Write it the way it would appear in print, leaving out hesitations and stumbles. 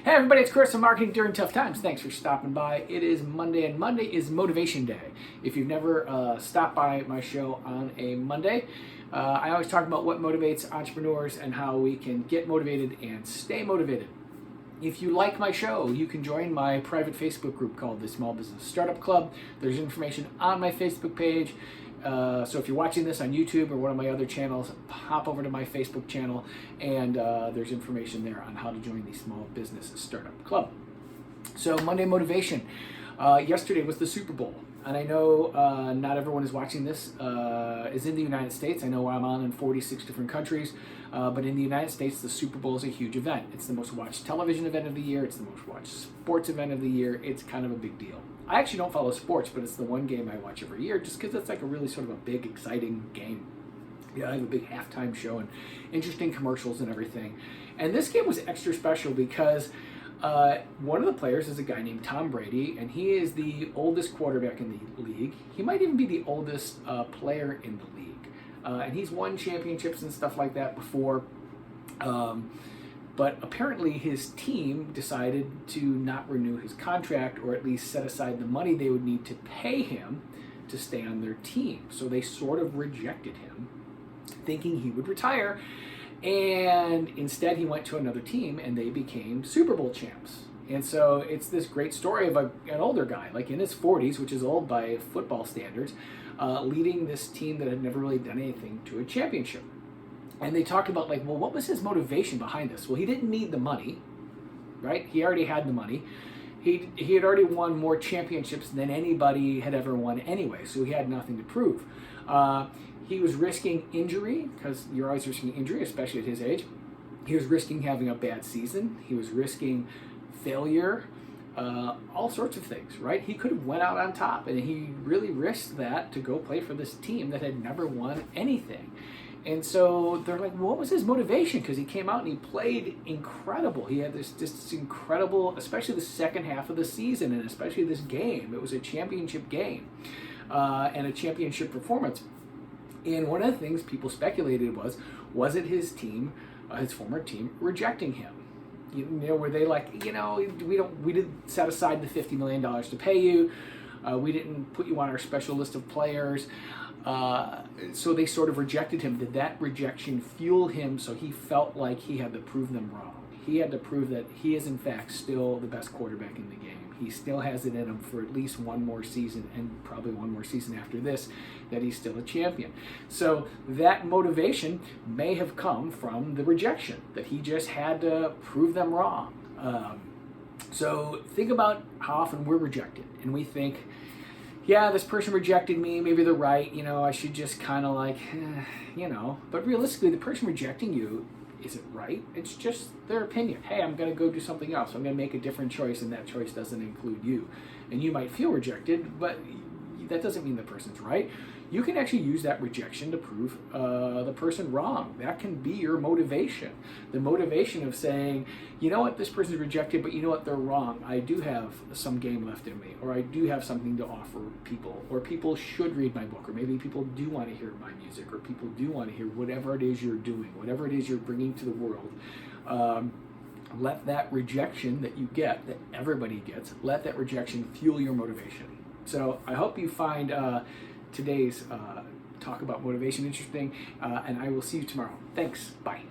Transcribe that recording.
Hey everybody, it's Chris from Marketing During Tough Times. Thanks for stopping by. It is Monday, and Monday is Motivation Day. If you've never stopped by my show on a Monday, I always talk about what motivates entrepreneurs and how we can get motivated and stay motivated. If you like my show, you can join my private Facebook group called the Small Business Startup Club. There's information on my Facebook page. So if you're watching this on YouTube or one of my other channels, hop over to my Facebook channel, and there's information there on how to join the Small Business Startup Club. So Monday motivation. Yesterday was the Super Bowl, and I know not everyone is watching this is in the United States. I know I'm on in 46 different countries, but in the United States, the Super Bowl is a huge event. It's the most watched television event of the year. It's the most watched sports event of the year. It's kind of a big deal. I actually don't follow sports, but it's the one game I watch every year just because it's like a really sort of a big, exciting game. Yeah, I have a big halftime show and interesting commercials and everything. And this game was extra special because one of the players is a guy named Tom Brady, and he is the oldest quarterback in the league. He might even be the oldest player in the league. And he's won championships and stuff like that before. But apparently his team decided to not renew his contract, or at least set aside the money they would need to pay him to stay on their team. So they sort of rejected him, thinking he would retire. And instead he went to another team and they became Super Bowl champs. And so it's this great story of an older guy, like in his 40s, which is old by football standards, leading this team that had never really done anything to a championship. And they talked about, like, well, what was his motivation behind this? Well, he didn't need the money, right? He already had the money. He had already won more championships than anybody had ever won anyway, so he had nothing to prove. He was risking injury, because you're always risking injury, especially at his age. He was risking having a bad season. He was risking failure, all sorts of things, right? He could have went out on top, and he really risked that to go play for this team that had never won anything. And so they're like, what was his motivation? Because he came out and he played incredible. He had this incredible, especially the second half of the season, and especially this game. It was a championship game and a championship performance. And one of the things people speculated was it his team, his former team, rejecting him? You know, were they like, you know, we didn't set aside the $50 million to pay you. We didn't put you on our special list of players. So they sort of rejected him. Did that rejection fuel him so he felt like he had to prove them wrong? He had to prove that he is in fact still the best quarterback in the game. He still has it in him for at least one more season, and probably one more season after this, that he's still a champion. So that motivation may have come from the rejection, that he just had to prove them wrong. So think about how often we're rejected, and we think, yeah, this person rejected me, maybe they're right, you know, I should just kind of like, you know. But realistically, the person rejecting you isn't right. It's just their opinion. Hey, I'm going to go do something else. I'm going to make a different choice, and that choice doesn't include you. And you might feel rejected, but that doesn't mean the person's right. You can actually use that rejection to prove the person wrong. That can be your motivation. The motivation of saying, you know what, this person's rejected, but you know what, they're wrong. I do have some game left in me, or I do have something to offer people, or people should read my book, or maybe people do want to hear my music, or people do want to hear whatever it is you're doing, whatever it is you're bringing to the world. Let that rejection that you get, that everybody gets, let that rejection fuel your motivation. So I hope you find today's talk about motivation interesting, and I will see you tomorrow. Thanks. Bye.